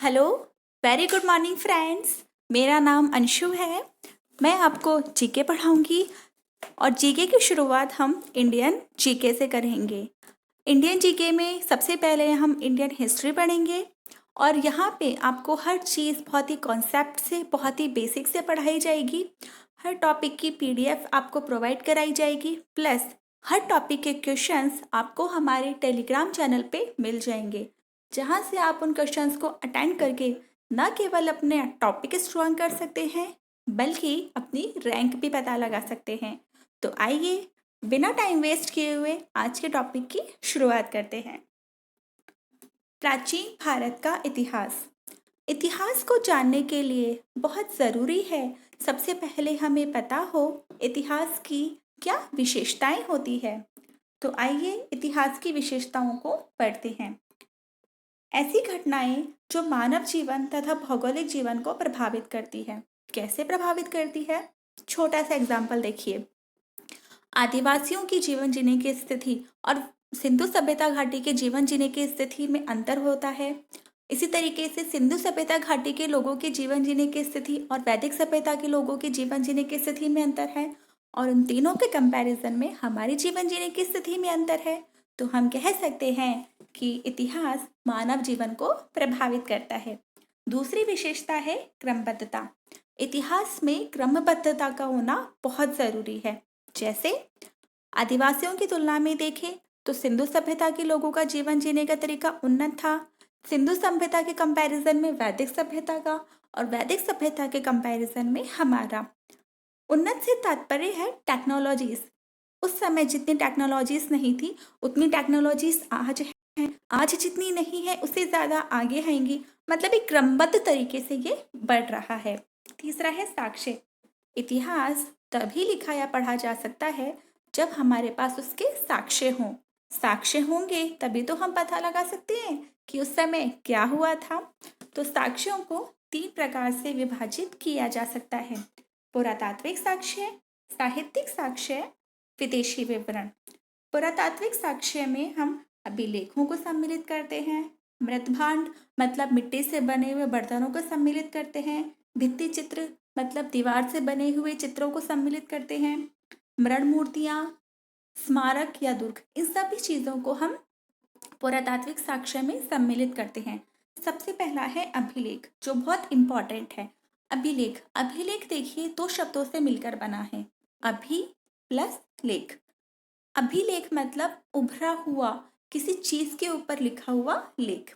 Hello, very good morning friends. मेरा नाम अंशु है। मैं आपको जीके पढ़ाऊंगी और जीके की शुरुआत हम इंडियन जीके से करेंगे। इंडियन जीके में सबसे पहले हम इंडियन हिस्ट्री पढ़ेंगे और यहाँ पे आपको हर चीज़ बहुत ही कॉन्सेप्ट से, बहुत ही बेसिक से पढ़ाई जाएगी। हर टॉपिक की पीडीएफ आपको प्रोवाइड कराई जाएगी, प्लस हर टॉपिक के क्वेश्चंस आपको हमारे टेलीग्राम चैनल पे मिल जाएंगे, जहाँ से आप उन क्वेश्चंस को अटेंड करके न केवल अपने टॉपिक स्ट्रॉन्ग कर सकते हैं, बल्कि अपनी रैंक भी पता लगा सकते हैं। तो आइए, बिना टाइम वेस्ट किए हुए आज के टॉपिक की शुरुआत करते हैं। प्राचीन भारत का इतिहास। इतिहास को जानने के लिए बहुत ज़रूरी है सबसे पहले हमें पता हो इतिहास की क्या विशेषताएं होती है। तो आइए इतिहास की विशेषताओं को पढ़ते हैं। ऐसी घटनाएं जो मानव जीवन तथा भौगोलिक जीवन को प्रभावित करती है। कैसे प्रभावित करती है? छोटा सा एग्जाम्पल देखिए। आदिवासियों की जीवन जीने की स्थिति और सिंधु सभ्यता घाटी के जीवन जीने की स्थिति में अंतर होता है। इसी तरीके से सिंधु सभ्यता घाटी के लोगों के जीवन जीने की स्थिति और वैदिक सभ्यता के लोगों के जीवन जीने की स्थिति में अंतर है, और उन तीनों के कंपैरिजन में हमारी जीवन जीने की स्थिति में अंतर है। तो हम कह सकते हैं कि इतिहास मानव जीवन को प्रभावित करता है। दूसरी विशेषता है क्रमबद्धता। इतिहास में क्रमबद्धता का होना बहुत जरूरी है। जैसे आदिवासियों की तुलना में देखें तो सिंधु सभ्यता के लोगों का जीवन जीने का तरीका उन्नत था। सिंधु सभ्यता के कंपैरिजन में वैदिक सभ्यता का, और वैदिक सभ्यता के कंपैरिजन में हमारा। उन्नत से तात्पर्य है टेक्नोलॉजीज। उस समय जितनी टेक्नोलॉजीज नहीं थी उतनी टेक्नोलॉजीज आज है। आज जितनी नहीं है उससे ज़्यादा आगे आएंगी। मतलब एक क्रमबद्ध तरीके से ये बढ़ रहा है। तीसरा है साक्ष्य। इतिहास तभी लिखा या पढ़ा जा सकता है जब हमारे पास उसके साक्ष्य हों। साक्ष्य होंगे तभी तो हम पता लगा सकते हैं कि उस समय क्या हुआ था। तो साक्ष्यों को 3 प्रकार से विभाजित किया जा सकता है: पुरातात्विक साक्ष्य, साहित्यिक साक्ष्य, विदेशी विवरण। पुरातात्विक साक्ष्य में हम अभिलेखों को सम्मिलित करते हैं। मृतभांड मतलब मिट्टी से बने हुए बर्तनों को सम्मिलित करते हैं। भित्ति चित्र मतलब दीवार से बने हुए चित्रों को सम्मिलित करते हैं। मृण मूर्तियां, स्मारक या दुर्ग, इन सभी चीजों को हम पुरातात्विक साक्ष्य में सम्मिलित करते हैं। सबसे पहला है अभिलेख, जो बहुत इंपॉर्टेंट है। अभिलेख, अभिलेख देखिए 2 शब्दों से मिलकर बना है, अभि प्लस लेख। अभिलेख मतलब उभरा हुआ, किसी चीज के ऊपर लिखा हुआ लेख।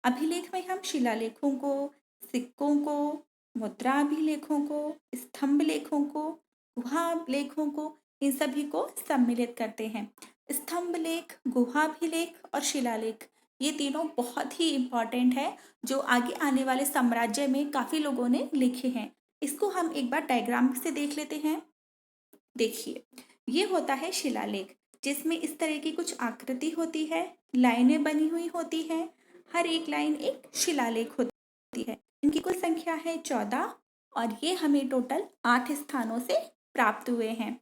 अभिलेख में हम शिलालेखों को, सिक्कों को, मुद्रा अभिलेखों को, स्तंभ लेखों को, गुहा लेखों को, इन सभी को सम्मिलित करते हैं। स्तंभ लेख, गुहा अभिलेख और शिलालेख, ये तीनों बहुत ही इम्पॉर्टेंट है, जो आगे आने वाले साम्राज्य में काफी लोगों ने लिखे हैं। इसको हम एक बार डायग्राम से देख लेते हैं। देखिए, ये होता है शिलालेख, जिसमें इस तरह की कुछ आकृति होती है, लाइनें बनी हुई होती हैं। हर एक लाइन एक शिलालेख होती है। इनकी कुल संख्या है 14, और ये हमें टोटल 8 स्थानों से प्राप्त हुए हैं।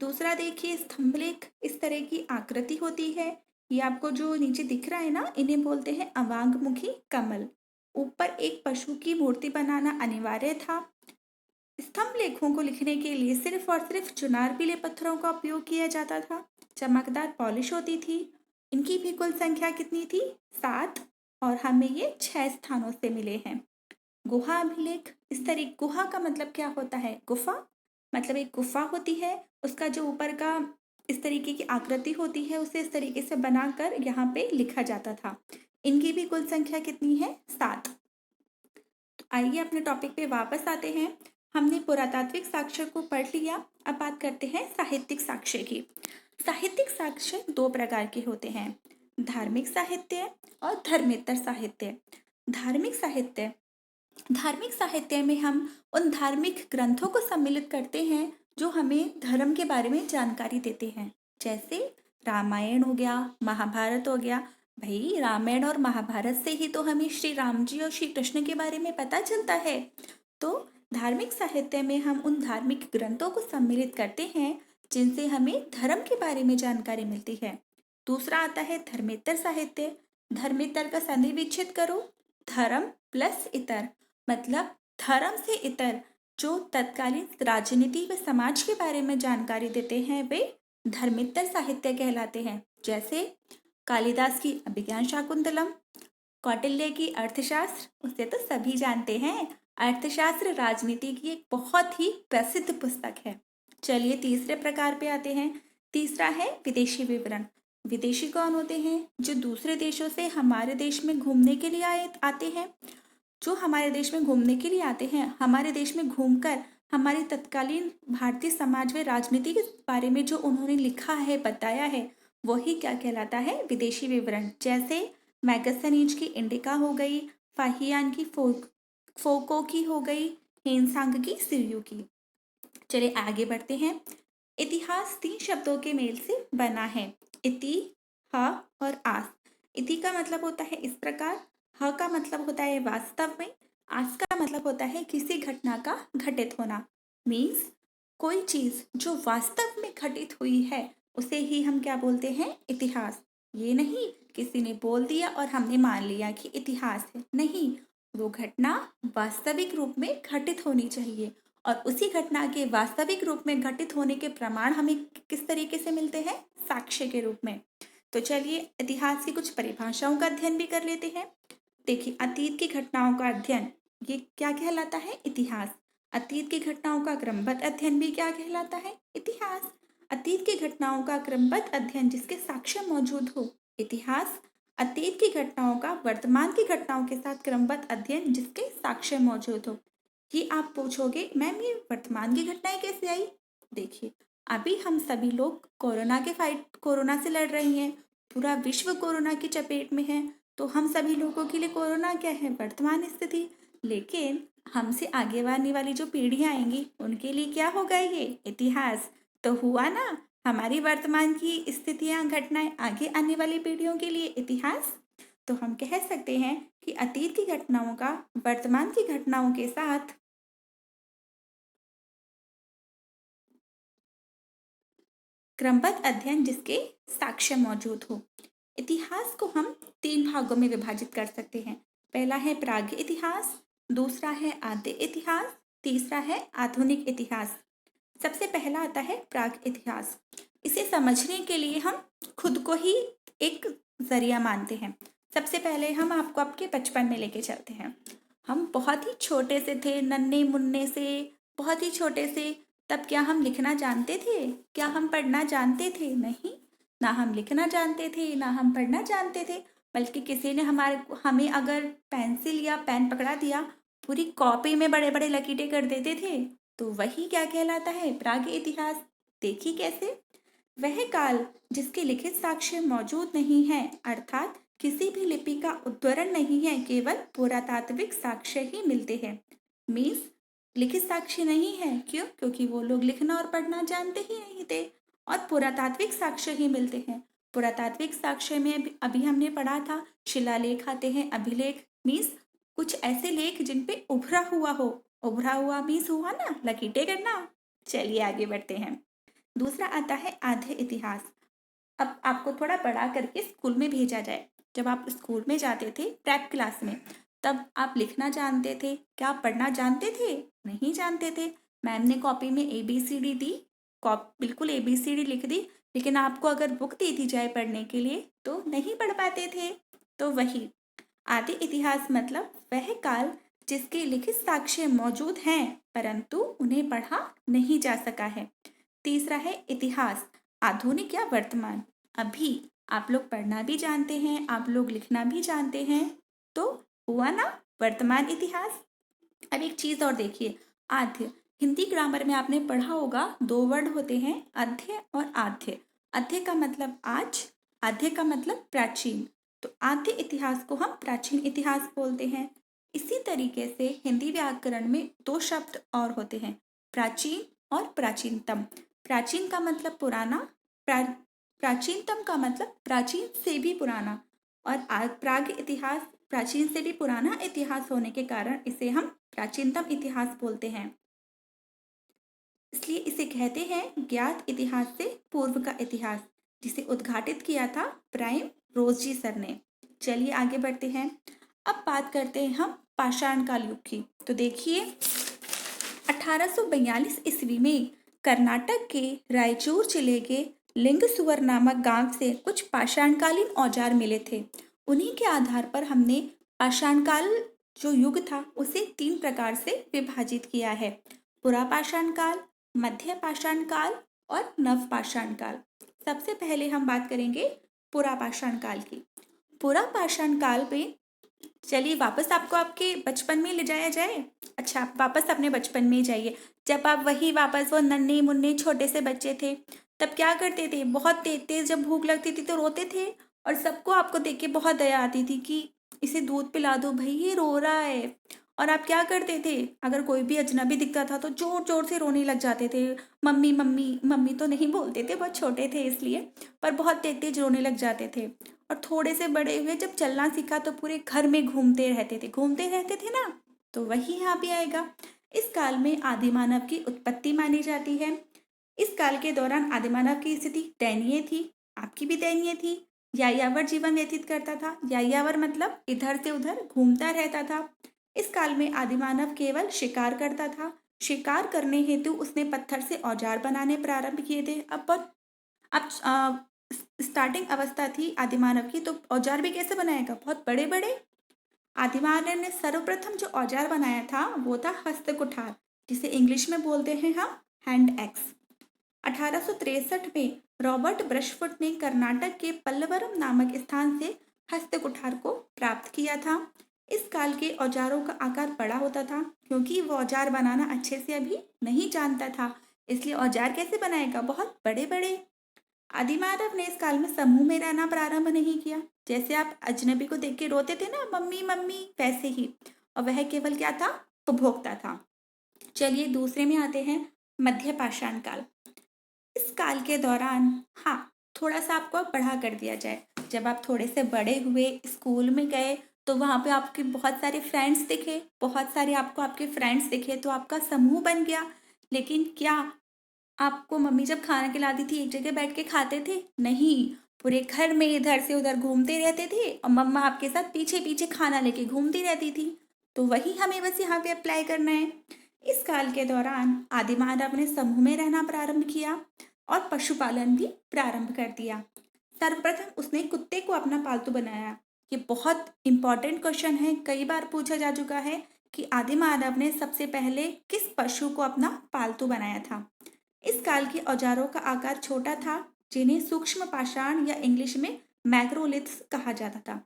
दूसरा देखिए स्तंभलेख, इस तरह की आकृति होती है। ये आपको जो नीचे दिख रहा है ना, इन्हें बोलते हैं अवांगमुखी कमल। ऊपर एक पशु की मूर्ति बनाना अनिवार्य था। स्तंभ लेखों को लिखने के लिए सिर्फ और सिर्फ चुनार पीले पत्थरों का उपयोग किया जाता था। चमकदार पॉलिश होती थी। इनकी भी कुल संख्या कितनी थी? 7, और हमें ये 6 स्थानों से मिले हैं। गुहा अभिलेख, इस तरह गुहा का मतलब क्या होता है? गुफा, मतलब एक गुफा होती है, उसका जो ऊपर का इस तरीके की आकृति होती है, उसे इस तरीके से बनाकर यहाँ पे लिखा जाता था। इनकी भी कुल संख्या कितनी है? 7। तो आइए अपने टॉपिक पे वापस आते हैं। हमने पुरातात्विक साक्ष्य को पढ़ लिया, अब बात करते हैं साहित्यिक साक्ष्य की। साहित्यिक साक्ष्य 2 प्रकार के होते हैं: धार्मिक साहित्य और धर्मेतर साहित्य। धार्मिक साहित्य, धार्मिक साहित्य में हम उन धार्मिक ग्रंथों को सम्मिलित करते हैं जो हमें धर्म के बारे में जानकारी देते हैं। जैसे रामायण हो गया, महाभारत हो गया। भाई, रामायण और महाभारत से ही तो हमें श्री राम जी और श्री कृष्ण के बारे में पता चलता है। तो धार्मिक साहित्य में हम उन धार्मिक ग्रंथों को सम्मिलित करते हैं जिनसे हमें धर्म के बारे में जानकारी मिलती है। दूसरा आता है धर्मेतर साहित्य। धर्मेतर का संधि विच्छेद करो धर्म प्लस इतर मतलब धर्म से इतर जो तत्कालीन राजनीति व समाज के बारे में जानकारी देते हैं वे धर्मेतर साहित्य कहलाते हैं। जैसे कालिदास की अभिज्ञान शाकुंतलम, कौटिल्य की अर्थशास्त्र, उसे तो सभी जानते हैं। अर्थशास्त्र राजनीति की एक बहुत ही प्रसिद्ध पुस्तक है। चलिए तीसरे प्रकार पे आते हैं। तीसरा है विदेशी विवरण। विदेशी कौन होते हैं? जो दूसरे देशों से हमारे देश में घूमने के लिए आते हैं। जो हमारे देश में घूमने के लिए आते हैं, हमारे देश में घूमकर हमारी तत्कालीन भारतीय समाज व राजनीति के बारे में जो उन्होंने लिखा है, बताया है, वही क्या कहलाता है? विदेशी विवरण। जैसे मैगस्थनीज की इंडिका हो गई, फाहियान की फोको की हो गई, हेनसांग की सिरियू की। चलिए आगे बढ़ते हैं। इतिहास 3 शब्दों के मेल से बना है, इति, ह और आस। इति का मतलब होता है इस प्रकार, ह का मतलब होता है वास्तव में, आस का मतलब होता है किसी घटना का घटित होना। मीन्स कोई चीज जो वास्तव में घटित हुई है उसे ही हम क्या बोलते हैं? इतिहास। ये नहीं किसी ने बोल दिया और हमने मान लिया कि इतिहास है, नहीं, वो घटना वास्तविक रूप में घटित होनी चाहिए और उसी घटना के वास्तविक रूप में घटित होने के प्रमाण हमें किस तरीके से मिलते हैं? साक्ष्य के रूप में। तो चलिए इतिहास की कुछ परिभाषाओं का अध्ययन भी कर लेते हैं। देखिए अतीत की घटनाओं का अध्ययन, ये क्या कहलाता है? इतिहास। अतीत की घटनाओं का क्रमबद्ध अध्ययन भी क्या कहलाता है? इतिहास। अतीत की घटनाओं का क्रमबद्ध अध्ययन जिसके साक्ष्य मौजूद हो, इतिहास। अतीत की घटनाओं का वर्तमान की घटनाओं के साथ क्रमबद्ध अध्ययन जिसके साक्ष्य मौजूद हो। ये आप पूछोगे मैम ये वर्तमान की घटनाएं कैसे आई? देखिए अभी हम सभी लोग कोरोना से लड़ रही हैं, पूरा विश्व कोरोना की चपेट में है, तो हम सभी लोगों के लिए कोरोना क्या है? वर्तमान स्थिति। लेकिन हमसे आगे आने वाली जो पीढ़ियां आएंगी उनके लिए क्या होगा? ये इतिहास। तो हुआ ना, हमारी वर्तमान की स्थितियां, घटनाएं आगे आने वाली पीढ़ियों के लिए इतिहास। तो हम कह सकते हैं कि अतीत की घटनाओं का वर्तमान की घटनाओं के साथ क्रमबद्ध अध्ययन जिसके साक्ष्य मौजूद हो। इतिहास को हम 3 भागों में विभाजित कर सकते हैं। पहला है प्राग इतिहास, दूसरा है आद्य इतिहास, तीसरा है आधुनिक इतिहास। सबसे पहला आता है प्राग इतिहास। इसे समझने के लिए हम खुद को ही एक जरिया मानते हैं। सबसे पहले हम आपको आपके बचपन में लेके चलते हैं। हम बहुत ही छोटे से थे, नन्हे मुन्ने से, बहुत ही छोटे से। तब क्या हम लिखना जानते थे? क्या हम पढ़ना जानते थे? नहीं, ना हम लिखना जानते थे ना हम पढ़ना जानते थे। बल्कि किसी ने हमें अगर पेंसिल या पेन पकड़ा दिया, पूरी कॉपी में बड़े बड़े लकीरे कर देते थे। तो वही क्या कहलाता है? प्राग इतिहास। देखिए कैसे? वह काल जिसके लिखित साक्ष्य मौजूद नहीं है, अर्थात किसी भी लिपि का उद्धरण नहीं है, केवल पुरातात्विक साक्ष्य ही मिलते हैं। मीन्स लिखित साक्ष्य नहीं है, क्यों? क्योंकि वो लोग लिखना और पढ़ना जानते ही नहीं थे, और पुरातात्विक साक्ष्य ही मिलते हैं। पुरातात्विक साक्ष्य में अभी हमने पढ़ा था, शिलालेख आते हैं, अभिलेख मीन्स कुछ ऐसे लेख जिन पे उभरा हुआ हो। उभरा हुआ मीन्स हुआ ना, लकीटे करना। चलिए आगे बढ़ते हैं। दूसरा आता है आद्य इतिहास। अब आपको थोड़ा बड़ा करके स्कूल में भेजा जाए। जब आप स्कूल में जाते थे प्रेप क्लास में, तब आप लिखना जानते थे? क्या आप पढ़ना जानते थे? नहीं जानते थे। मैम ने कॉपी में ABCD दी, बिल्कुल ABCD लिख दी, लेकिन आपको अगर बुक दे दी जाए पढ़ने के लिए तो नहीं पढ़ पाते थे। तो वही आदि इतिहास मतलब वह काल जिसके लिखित साक्ष्य मौजूद हैं परंतु उन्हें पढ़ा नहीं जा सका है। तीसरा है इतिहास आधुनिक या वर्तमान। अभी आप लोग पढ़ना भी जानते हैं, आप लोग लिखना भी जानते हैं, तो हुआ ना वर्तमान इतिहास। अब एक चीज और देखिए, आद्य। हिंदी ग्रामर में आपने पढ़ा होगा, 2 वर्ड होते हैं, अध्य और आद्य। अध्य का मतलब आज, आद्य का मतलब प्राचीन। तो आद्य इतिहास को हम प्राचीन इतिहास बोलते हैं। इसी तरीके से हिंदी व्याकरण में 2 शब्द और होते हैं, प्राचीन और प्राचीनतम। प्राचीन का मतलब पुराना, प्राचीनतम का मतलब प्राचीन से भी पुराना। और प्राग इतिहास प्राचीन से भी पुराना इतिहास होने के कारण इसे हम प्राचीनतम इतिहास बोलते हैं। इसलिए इसे कहते हैं ज्ञात इतिहास से पूर्व का इतिहास, जिसे उद्घाटित किया था प्राइम रोज जी सर ने। चलिए आगे बढ़ते हैं। अब बात करते हैं हम पाषाण काल युग की। तो देखिए, 1842 ईस्वी में कर्नाटक के रायचूर जिले के लिंगसुवर नामक गांव से कुछ पाषाणकालीन औजार मिले थे। उन्हीं के आधार पर हमने पाषाणकाल जो युग था उसे 3 प्रकार से विभाजित किया है: पुरा पाषाण काल, मध्य पाषाण काल और नव पाषाण काल। सबसे पहले हम बात करेंगे पुरा पाषाण काल की। पुरा पाषाण काल में, चलिए वापस आपको आपके बचपन में ले जाया जाए। अच्छा, आप वापस अपने बचपन में जाइए, जब आप वही वापस वो नन्हे मुन्ने छोटे से बच्चे थे। तब क्या करते थे? बहुत तेज तेज जब भूख लगती थी तो रोते थे, और सबको आपको देख के बहुत दया आती थी कि इसे दूध पिला दो भाई, ये रो रहा है। और आप क्या करते थे? अगर कोई भी अजनबी दिखता था तो जोर जोर से रोने लग जाते थे। मम्मी मम्मी मम्मी तो नहीं बोलते थे, बहुत छोटे थे इसलिए, पर बहुत तेज तेज रोने लग जाते थे। और थोड़े से बड़े हुए, जब चलना सीखा तो पूरे घर में घूमते रहते थे ना। तो वही यहाँ भी आएगा। इस काल में आदि मानव की उत्पत्ति मानी जाती है। इस काल के दौरान आदि मानव की स्थिति दयनीय थी, आपकी भी दयनीय थी। यायावर जीवन व्यतीत करता था। यायावर मतलब इधर से उधर घूमता रहता था। इस काल में आदि मानव केवल शिकार करता था। शिकार करने हेतु उसने पत्थर से औजार बनाने प्रारंभ किए थे। अब स्टार्टिंग अवस्था थी आदिमानव की, तो औजार भी कैसे बनाएगा? बहुत बड़े बड़े। आदिमानव ने सर्वप्रथम जो औजार बनाया था वो था हस्तकुठार, जिसे इंग्लिश में बोलते हैं हम हैंड एक्स। 1863 में रॉबर्ट ब्रशफुट ने कर्नाटक के पल्लवरम नामक स्थान से हस्तकुठार को प्राप्त किया था। इस काल के औजारों का आकार बड़ा होता था, क्योंकि वो औजार बनाना अच्छे से अभी नहीं जानता था, इसलिए औजार कैसे बनाएगा? बहुत बड़े बड़े। आदिमानव ने इस काल में समूह में रहना प्रारंभ नहीं किया। जैसे आप अजनबी को देख के रोते थे ना, मम्मी मम्मी, वैसे ही। और वह केवल क्या था? उपभोक्ता था। चलिए दूसरे में आते हैं, मध्य पाषाण काल। इस काल के दौरान, हाँ, थोड़ा सा आपको अब बढ़ा कर दिया जाए। जब आप थोड़े से बड़े हुए, स्कूल में गए, तो वहाँ पे आपके बहुत सारे फ्रेंड्स दिखे, बहुत सारे आपको आपके फ्रेंड्स दिखे, तो आपका समूह बन गया। लेकिन क्या आपको मम्मी जब खाना खिलाती थी एक जगह बैठ के खाते थे? नहीं, पूरे घर में इधर से उधर घूमते रहते थे, और मम्मा आपके साथ पीछे पीछे खाना लेके घूमती रहती थी। तो वही हमें बस यहाँ पे अप्लाई करना है। इस काल के दौरान आदिमानव ने समूह में रहना प्रारंभ किया और पशुपालन भी प्रारंभ कर दिया। सर्वप्रथम उसने कुत्ते को अपना पालतू बनाया। ये बहुत इंपॉर्टेंट क्वेश्चन है, कई बार पूछा जा चुका है कि आदिमानव ने सबसे पहले किस पशु को अपना पालतू बनाया था। इस काल के औजारों का आकार छोटा था, जिन्हें सूक्ष्म पाषाण या इंग्लिश में मैग्रोलिथ्स कहा जाता था।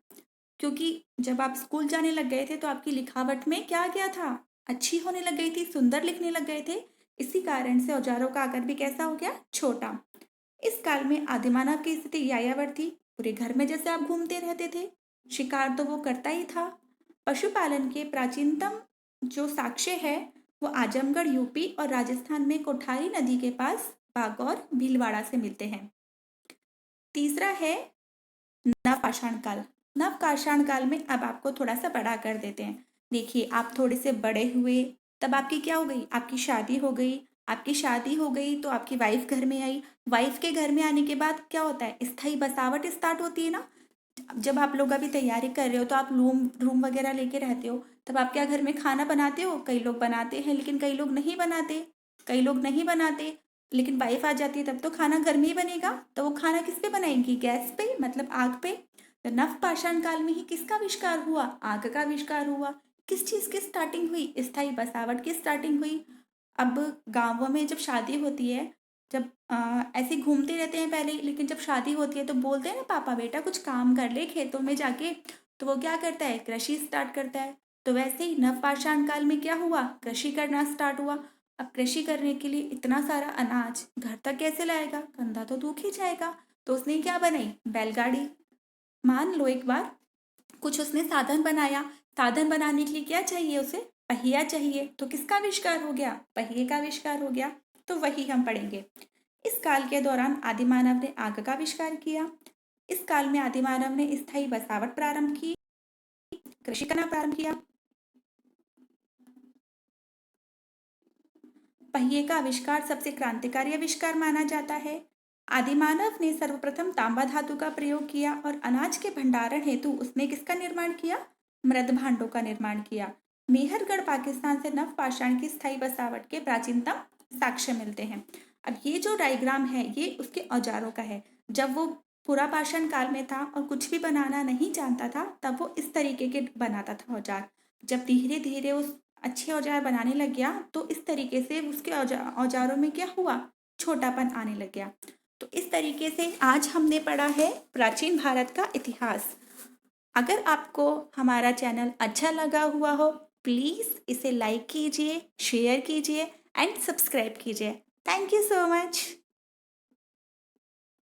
क्योंकि जब आप स्कूल जाने लग गए थे तो आपकी लिखावट में क्या आ गया था? अच्छी होने लग गई थी, सुंदर लिखने लग गए थे। इसी कारण से औजारों का आकार भी कैसा हो गया? छोटा। इस काल में आदिमानव की स्थिति यायावर थी। पूरे घर में जैसे आप घूमते रहते थे, शिकार तो वो करता ही था। पशुपालन के प्राचीनतम जो साक्ष्य है वो आजमगढ़ यूपी और राजस्थान में कोठारी नदी के पास बागौर भीलवाड़ा से मिलते हैं। तीसरा है नवपाषाण काल। नवपाषाण काल में अब आपको थोड़ा सा बड़ा कर देते हैं। देखिए, आप थोड़े से बड़े हुए, तब आपकी क्या हो गई? आपकी शादी हो गई। आपकी शादी हो गई तो आपकी वाइफ घर में आई। वाइफ के घर में आने के बाद क्या होता है? स्थायी बसावट स्टार्ट होती है ना। जब आप लोग अभी तैयारी कर रहे हो तो आप रूम रूम वगैरह लेके रहते हो, तब आप क्या घर में खाना बनाते हो? कई लोग बनाते हैं, लेकिन कई लोग नहीं बनाते। कई लोग नहीं बनाते, लेकिन वाइफ आ जाती है, तब तो खाना घर में ही बनेगा। तो वो खाना किस पे बनाएंगी? गैस पे, मतलब आग पे। तो नवपाषाण काल में ही किसका आविष्कार हुआ? आग का आविष्कार हुआ। किस चीज की स्टार्टिंग हुई? स्थायी बसावट की स्टार्टिंग हुई। अब गाँवों में जब शादी होती है, जब ऐसे घूमते रहते हैं पहले, लेकिन जब शादी होती है तो बोलते हैं ना, पापा बेटा कुछ काम कर ले खेतों में जाके। तो वो क्या करता है? कृषि स्टार्ट करता है। तो वैसे ही नवपाषाण काल में क्या हुआ? कृषि करना स्टार्ट हुआ। अब कृषि करने के लिए इतना सारा अनाज घर तक कैसे लाएगा? कंधा तो दुख ही जाएगा। तो उसने क्या बनाई? बैलगाड़ी। मान लो एक बार कुछ उसने साधन बनाया। साधन बनाने के लिए क्या चाहिए उसे? पहिया चाहिए। तो किसका आविष्कार हो गया? पहिए का आविष्कार हो गया। तो वही हम पढ़ेंगे। इस काल के दौरान आदिमानव ने आग का आविष्कार किया। इस काल में आदिमानव ने स्थायी बसावट प्रारंभ की, कृषि करना प्रारंभ किया। पहिए का आविष्कार सबसे क्रांतिकारी आविष्कार माना जाता है। आदिमानव ने सर्वप्रथम तांबा धातु का प्रयोग किया और अनाज के भंडारण हेतु उसने किसका निर्माण किया? मृद भांडों का निर्माण किया। मेहरगढ़ पाकिस्तान से नवपाषाण की स्थायी बसावट के प्राचीनतम साक्ष्य मिलते हैं। अब ये जो डायग्राम है ये उसके औजारों का है। जब वो पुरापाषाण काल में था और कुछ भी बनाना नहीं जानता था तब वो इस तरीके के बनाता था औजार। जब धीरे धीरे उस अच्छे औजार बनाने लग गया तो इस तरीके से उसके औजारों में क्या हुआ, छोटापन आने लग गया। तो इस तरीके से आज हमने पढ़ा है प्राचीन भारत का इतिहास। अगर आपको हमारा चैनल अच्छा लगा हुआ हो प्लीज़ इसे लाइक कीजिए, शेयर कीजिए एंड सब्सक्राइब कीजिए। Thank you so much.